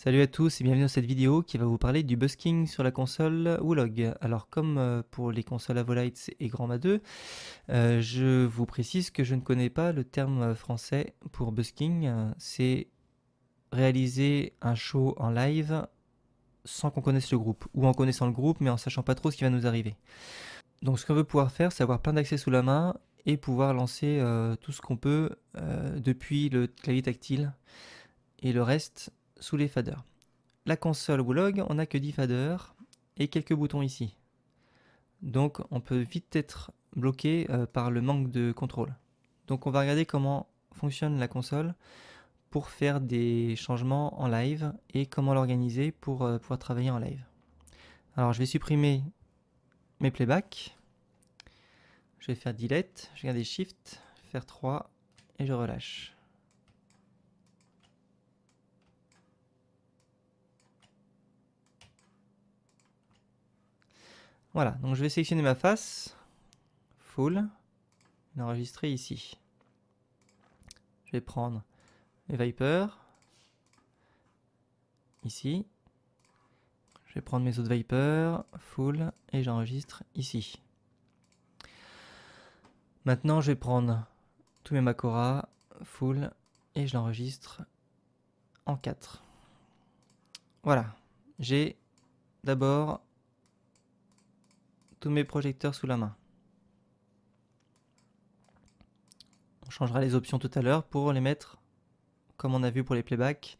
Salut à tous et bienvenue dans cette vidéo qui va vous parler du busking sur la console Woolog. Alors comme pour les consoles Avolites et Grandma 2, je vous précise que je ne connais pas le terme français pour busking. C'est réaliser un show en live sans qu'on connaisse le groupe, ou en connaissant le groupe mais en sachant pas trop ce qui va nous arriver. Donc ce qu'on veut pouvoir faire, c'est avoir plein d'accès sous la main et pouvoir lancer tout ce qu'on peut depuis le clavier tactile et le reste sous les faders. La console Woolog, on n'a que 10 faders et quelques boutons ici. Donc on peut vite être bloqué par le manque de contrôle. Donc on va regarder comment fonctionne la console pour faire des changements en live et comment l'organiser pour pouvoir travailler en live. Alors je vais supprimer mes playbacks. Je vais faire delete, je vais garder shift, faire 3 et je relâche. Voilà, donc je vais sélectionner ma face, full, et l'enregistrer ici. Je vais prendre mes Vipers, ici. Je vais prendre mes autres Vipers, full, et j'enregistre ici. Maintenant, je vais prendre tous mes Makora, full, et je l'enregistre en 4. Voilà, j'ai d'abord tous mes projecteurs sous la main. On changera les options tout à l'heure pour les mettre, comme on a vu pour les playbacks,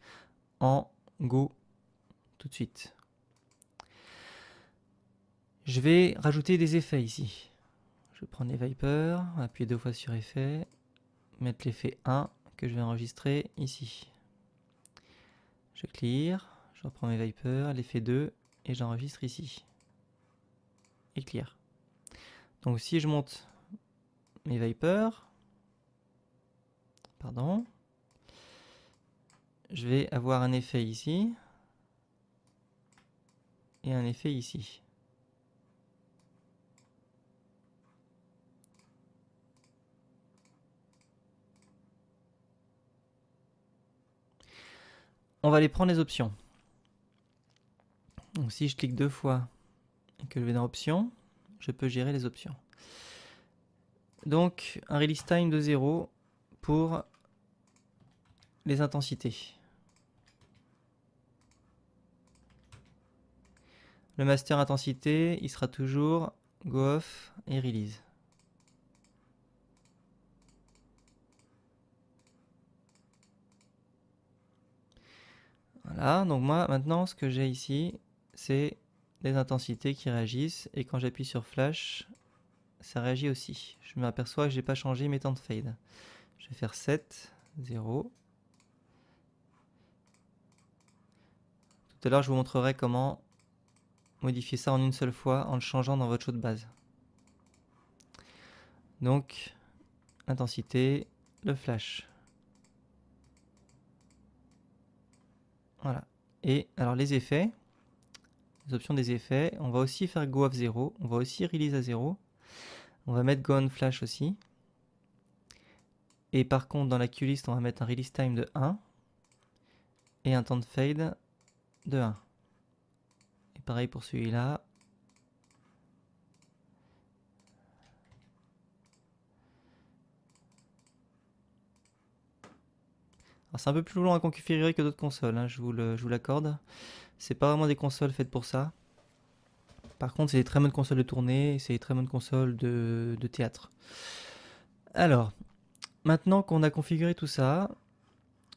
en go tout de suite. Je vais rajouter des effets ici. Je vais prendre les Vipers, appuyer 2 fois sur effet, mettre l'effet 1 que je vais enregistrer ici. Je clear, je reprends mes Vipers, l'effet 2 et j'enregistre ici. Et clear. Donc si je monte mes Vipers, pardon, je vais avoir un effet ici et un effet ici. On va aller prendre les options. Donc si je clique 2 fois et que je vais dans options, je peux gérer les options. Donc un release time de 0 pour les intensités. Le master intensité, il sera toujours go off et release. Voilà, donc moi maintenant ce que j'ai ici, c'est les intensités qui réagissent et quand j'appuie sur flash, ça réagit aussi. Je m'aperçois que je n'ai pas changé mes temps de fade. Je vais faire 7, 0. Tout à l'heure, je vous montrerai comment modifier ça en une seule fois en le changeant dans votre show de base. Donc, intensité, le flash. Voilà. Et alors les effets, les options des effets, on va aussi faire go off 0, on va aussi release à 0. On va mettre go on flash aussi. Et par contre, dans la queue-list, on va mettre un release time de 1 et un temps de fade de 1. Et pareil pour celui-là. C'est un peu plus long à configurer que d'autres consoles, hein, je vous l'accorde. C'est pas vraiment des consoles faites pour ça. Par contre, c'est des très bonnes consoles de tournée, c'est des très bonnes consoles de théâtre. Alors, maintenant qu'on a configuré tout ça,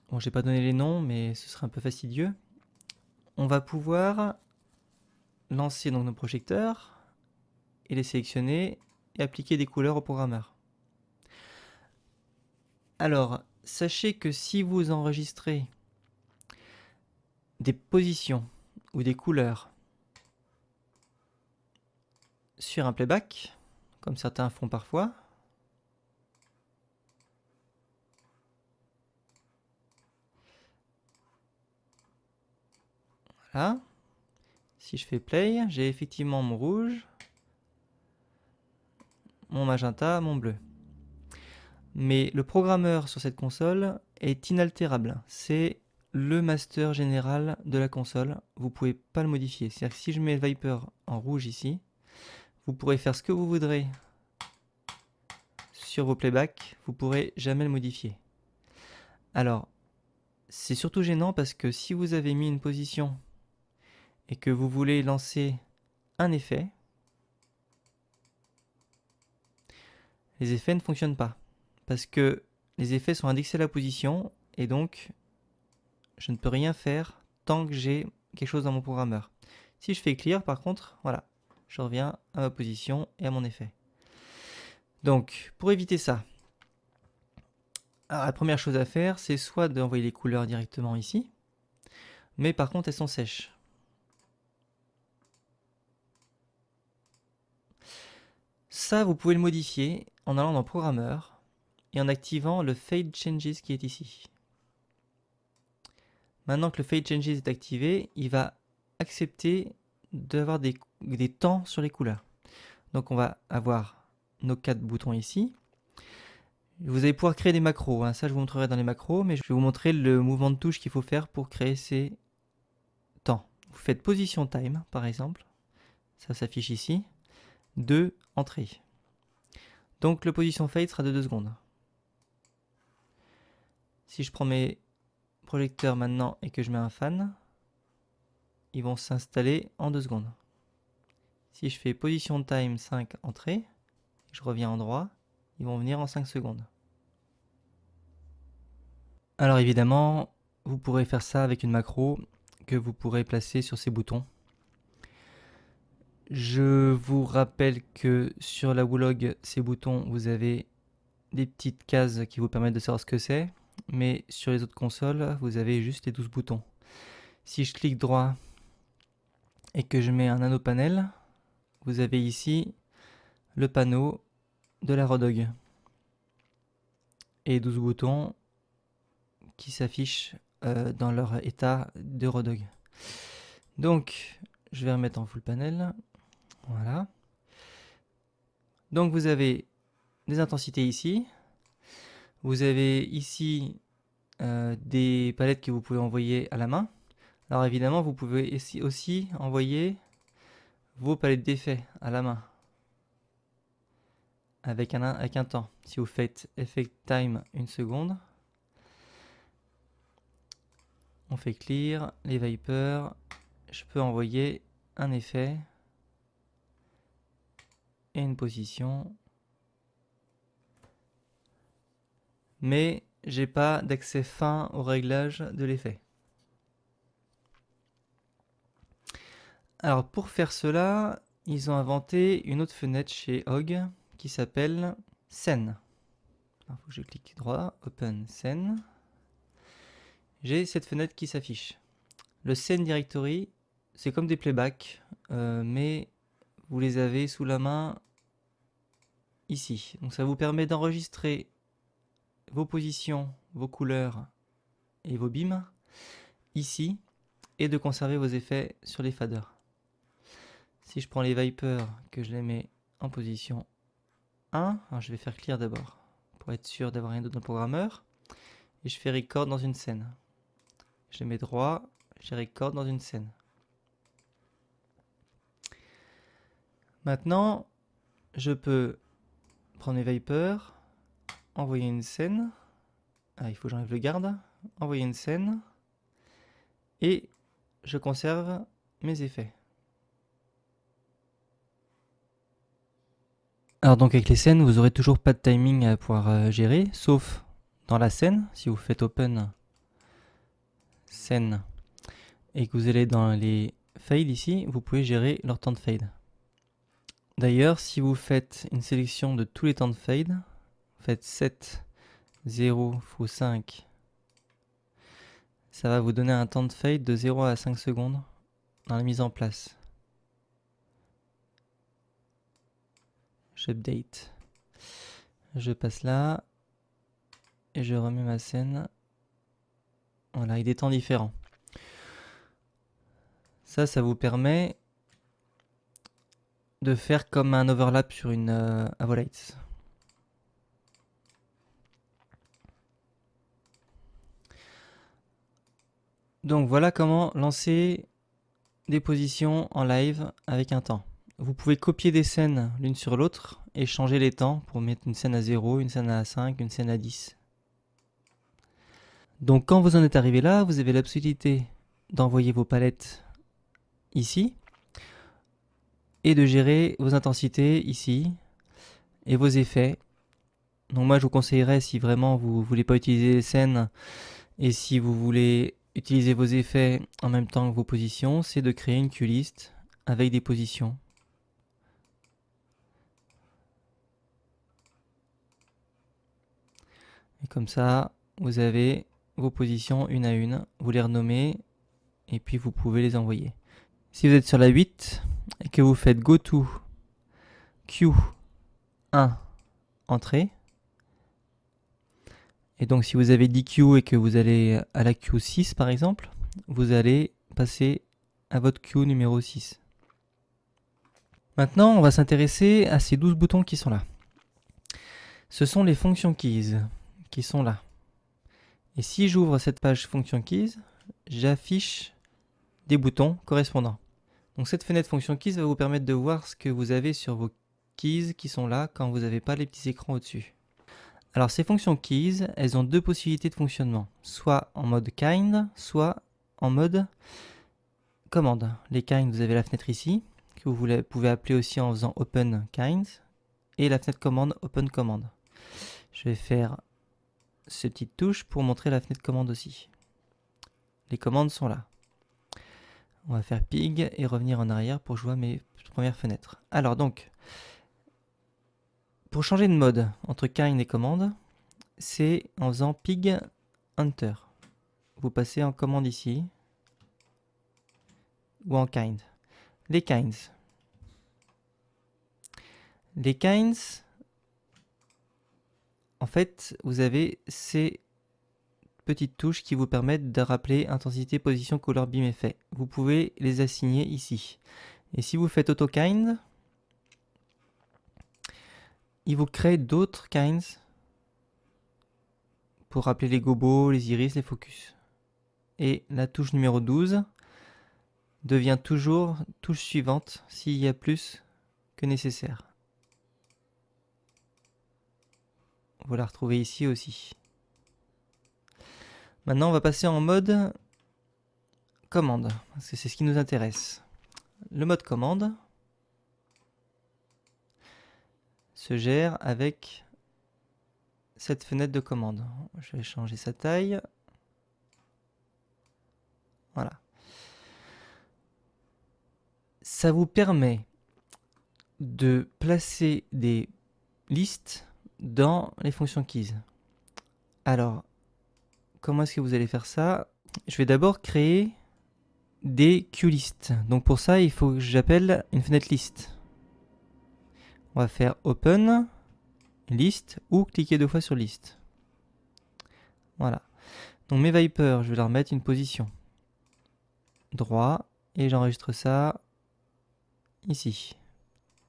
bon, j'ai pas donné les noms, mais ce serait un peu fastidieux. On va pouvoir lancer donc nos projecteurs et les sélectionner et appliquer des couleurs au programmeur. Alors, sachez que si vous enregistrez des positions ou des couleurs sur un playback, comme certains font parfois, voilà, si je fais play, j'ai effectivement mon rouge, mon magenta, mon bleu. Mais le programmeur sur cette console est inaltérable. C'est le master général de la console. Vous pouvez pas le modifier. C'est-à-dire que si je mets Viper en rouge ici, vous pourrez faire ce que vous voudrez sur vos playbacks, vous pourrez jamais le modifier. Alors, c'est surtout gênant parce que si vous avez mis une position et que vous voulez lancer un effet, les effets ne fonctionnent pas. Parce que les effets sont indexés à la position et donc je ne peux rien faire tant que j'ai quelque chose dans mon programmeur. Si je fais clear par contre, voilà, je reviens à ma position et à mon effet. Donc pour éviter ça, alors, la première chose à faire, c'est soit d'envoyer les couleurs directement ici, mais par contre elles sont sèches. Ça, vous pouvez le modifier en allant dans Programmeur et en activant le Fade Changes qui est ici. Maintenant que le Fade Changes est activé, il va accepter d'avoir des temps sur les couleurs. Donc on va avoir nos 4 boutons ici. Vous allez pouvoir créer des macros, hein. Ça je vous montrerai dans les macros, mais je vais vous montrer le mouvement de touche qu'il faut faire pour créer ces temps. Vous faites position time par exemple, ça s'affiche ici, 2 entrées. Donc le position fade sera de 2 secondes. Si je prends mes projecteurs maintenant et que je mets un fan, ils vont s'installer en 2 secondes. Si je fais position time 5 entrées, je reviens en droit, ils vont venir en 5 secondes. Alors évidemment, vous pourrez faire ça avec une macro que vous pourrez placer sur ces boutons. Je vous rappelle que sur la WooLog, ces boutons, vous avez des petites cases qui vous permettent de savoir ce que c'est, mais sur les autres consoles, vous avez juste les 12 boutons. Si je clique droit et que je mets un nano panel, vous avez ici le panneau de la Rodog et 12 boutons qui s'affichent dans leur état de Rodog. Donc, je vais remettre en full panel. Voilà. Donc, vous avez des intensités ici. Vous avez ici des palettes que vous pouvez envoyer à la main. Alors, évidemment, vous pouvez aussi envoyer vos palettes d'effets à la main avec un temps. Si vous faites effect time 1 seconde, on fait clear, les vapors, je peux envoyer un effet et une position, mais j'ai pas d'accès fin au réglage de l'effet. Alors pour faire cela, ils ont inventé une autre fenêtre chez Hog qui s'appelle Scene. Il faut que je clique droit, Open Scene. J'ai cette fenêtre qui s'affiche. Le Scene Directory, c'est comme des playbacks, mais vous les avez sous la main ici. Donc ça vous permet d'enregistrer vos positions, vos couleurs et vos beams ici et de conserver vos effets sur les faders. Si je prends les Vipers, que je les mets en position 1, alors je vais faire clear d'abord pour être sûr d'avoir rien d'autre dans le programmeur, et je fais record dans une scène. Je les mets droit, je record dans une scène. Maintenant, je peux prendre mes Vipers, envoyer une scène. Ah, il faut que j'enlève le garde. Envoyer une scène. Et je conserve mes effets. Alors donc avec les scènes, vous aurez toujours pas de timing à pouvoir gérer, sauf dans la scène, si vous faites open scène et que vous allez dans les fades ici, vous pouvez gérer leur temps de fade. D'ailleurs, si vous faites une sélection de tous les temps de fade, vous faites 7, 0 x 5, ça va vous donner un temps de fade de 0 à 5 secondes dans la mise en place. J'update. Je passe là et je remets ma scène. Voilà, avec des temps différents. Ça vous permet de faire comme un overlap sur une Avolites. Donc voilà comment lancer des positions en live avec un temps. Vous pouvez copier des scènes l'une sur l'autre et changer les temps pour mettre une scène à 0, une scène à 5, une scène à 10. Donc quand vous en êtes arrivé là, vous avez la possibilité d'envoyer vos palettes ici et de gérer vos intensités ici et vos effets. Donc moi je vous conseillerais, si vraiment vous ne voulez pas utiliser les scènes et si vous voulez utiliser vos effets en même temps que vos positions, c'est de créer une QList avec des positions. Et comme ça, vous avez vos positions une à une, vous les renommez et puis vous pouvez les envoyer. Si vous êtes sur la 8 et que vous faites go to Q1 entrée, et donc si vous avez 10 Q et que vous allez à la Q6 par exemple, vous allez passer à votre Q numéro 6. Maintenant, on va s'intéresser à ces 12 boutons qui sont là. Ce sont les function keys qui sont là. Et si j'ouvre cette page function keys, j'affiche des boutons correspondants. Donc cette fenêtre function keys va vous permettre de voir ce que vous avez sur vos keys qui sont là quand vous n'avez pas les petits écrans au-dessus. Alors ces fonctions keys, elles ont deux possibilités de fonctionnement, soit en mode kind, soit en mode commande. Les kind, vous avez la fenêtre ici, que vous pouvez appeler aussi en faisant open kind, et la fenêtre commande open commande. Je vais faire ces petites touches pour montrer la fenêtre commande aussi. Les commandes sont là. On va faire pig et revenir en arrière pour jouer à mes premières fenêtres. Alors donc, pour changer de mode entre kind et commande, c'est en faisant pig enter. Vous passez en commande ici, ou en kind. Les kinds. Les kinds, en fait, vous avez ces petites touches qui vous permettent de rappeler intensité, position, couleur, beam, effet. Vous pouvez les assigner ici. Et si vous faites AutoKind, il vous crée d'autres kinds pour rappeler les gobos, les iris, les focus. Et la touche numéro 12 devient toujours touche suivante s'il y a plus que nécessaire. Vous la retrouvez ici aussi. Maintenant, on va passer en mode commande, parce que c'est ce qui nous intéresse. Le mode commande se gère avec cette fenêtre de commande. Je vais changer sa taille. Voilà. Ça vous permet de placer des listes dans les fonctions keys. Alors, comment est-ce que vous allez faire ça? Je vais d'abord créer des QList. Donc pour ça, il faut que j'appelle une fenêtre list. On va faire open list ou cliquer deux fois sur list. Voilà. Donc mes Vipers, je vais leur mettre une position. Droit, et j'enregistre ça ici.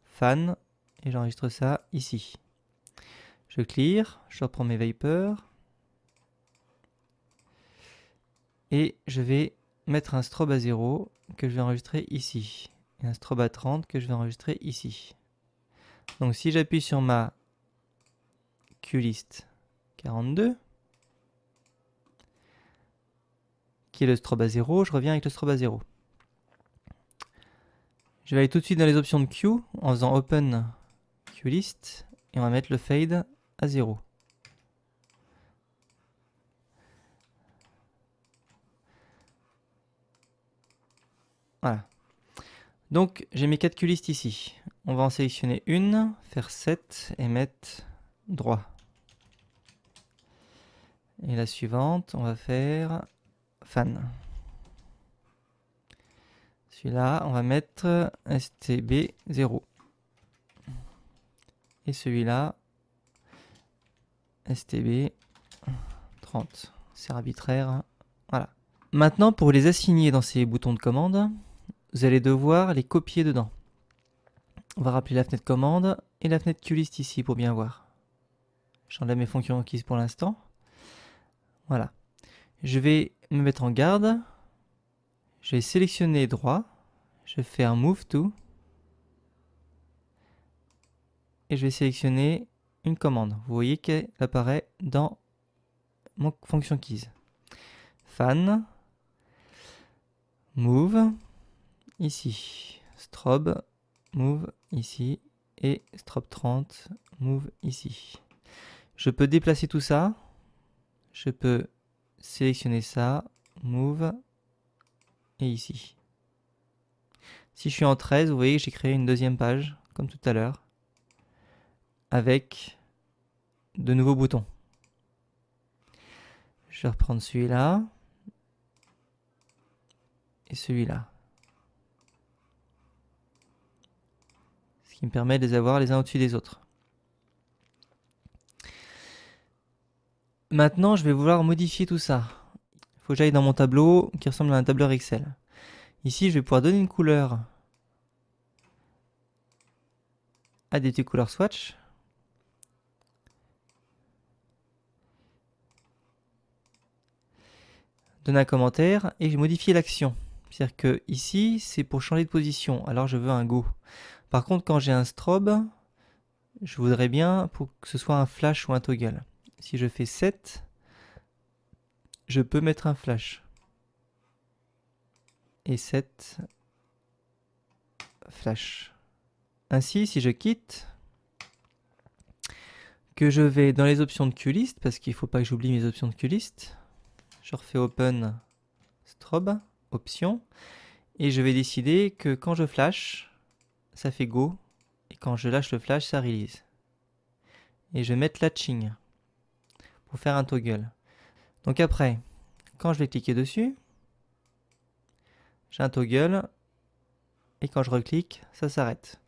Fan, et j'enregistre ça ici. Je clear, je reprends mes Vipers. Et je vais mettre un strobe à 0 que je vais enregistrer ici. Et un strobe à 30 que je vais enregistrer ici. Donc si j'appuie sur ma QList 42, qui est le strobe à 0, je reviens avec le strobe à 0. Je vais aller tout de suite dans les options de Q en faisant Open QList et on va mettre le fade à 0. Voilà. Donc j'ai mes 4 QList ici. On va en sélectionner une, faire 7 et mettre droit. Et la suivante, on va faire fan. Celui-là, on va mettre STB0. Et celui-là, STB30. C'est arbitraire. Voilà. Maintenant, pour les assigner dans ces boutons de commande, vous allez devoir les copier dedans. On va rappeler la fenêtre commande et la fenêtre QList ici pour bien voir. J'enlève mes fonctions keys pour l'instant. Voilà. Je vais me mettre en garde Je vais sélectionner droit. Je fais un Move To. Et je vais sélectionner une commande. Vous voyez qu'elle apparaît dans mon fonction keys. Fan. Move. Ici. Strobe. Move ici. Et strobe 30. Move ici. Je peux déplacer tout ça. Je peux sélectionner ça. Move. Et ici. Si je suis en 13, vous voyez que j'ai créé une deuxième page, comme tout à l'heure, avec de nouveaux boutons. Je vais reprendre celui-là et celui-là. Ce qui me permet de les avoir les uns au-dessus des autres. Maintenant, je vais vouloir modifier tout ça. Il faut que j'aille dans mon tableau qui ressemble à un tableur Excel. Ici, je vais pouvoir donner une couleur à des petits couleurs swatch. Donner un commentaire et je modifie l'action. C'est-à-dire que ici, c'est pour changer de position. Alors, je veux un go. Par contre, quand j'ai un strobe, je voudrais bien pour que ce soit un flash ou un toggle. Si je fais 7, je peux mettre un flash. Et 7, flash. Ainsi, si je quitte, que je vais dans les options de QList, parce qu'il ne faut pas que j'oublie mes options de QList, je refais Open, Strobe, Options, et je vais décider que quand je flash, ça fait Go, et quand je lâche le flash, ça release. Et je vais mettre Latching pour faire un toggle. Donc après, quand je vais cliquer dessus, j'ai un toggle, et quand je reclique, ça s'arrête.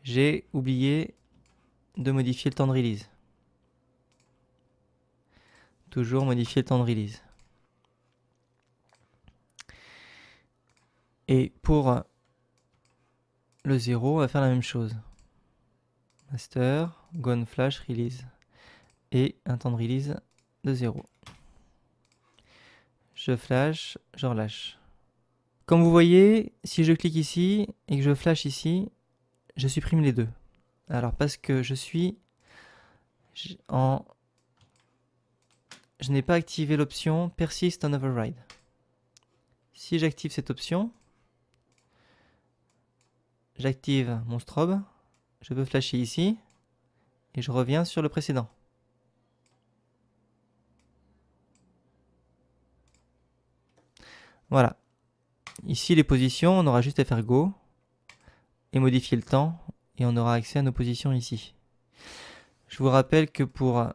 J'ai oublié de modifier le temps de release. Toujours modifier le temps de release. Et pour le 0, on va faire la même chose. Master, Gone Flash, Release. Et un temps de release de 0. Je flash, je relâche. Comme vous voyez, si je clique ici et que je flash ici, je supprime les deux. Alors parce que je n'ai pas activé l'option Persist on Override. Si j'active cette option, j'active mon strobe, je peux flasher ici et je reviens sur le précédent. Voilà. Ici, les positions, on aura juste à faire Go et modifier le temps et on aura accès à nos positions ici. Je vous rappelle que pour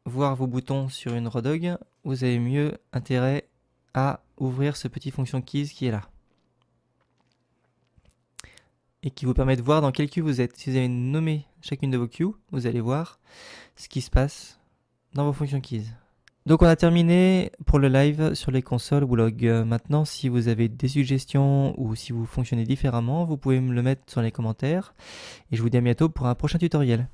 voir vos boutons sur une Rodog, vous avez mieux intérêt à ouvrir ce petit fonction keys qui est là et qui vous permet de voir dans quel queue vous êtes. Si vous avez nommé chacune de vos queues, vous allez voir ce qui se passe dans vos fonctions keys. Donc on a terminé pour le live sur les consoles Woolog. Maintenant, si vous avez des suggestions ou si vous fonctionnez différemment, vous pouvez me le mettre dans les commentaires. Et je vous dis à bientôt pour un prochain tutoriel.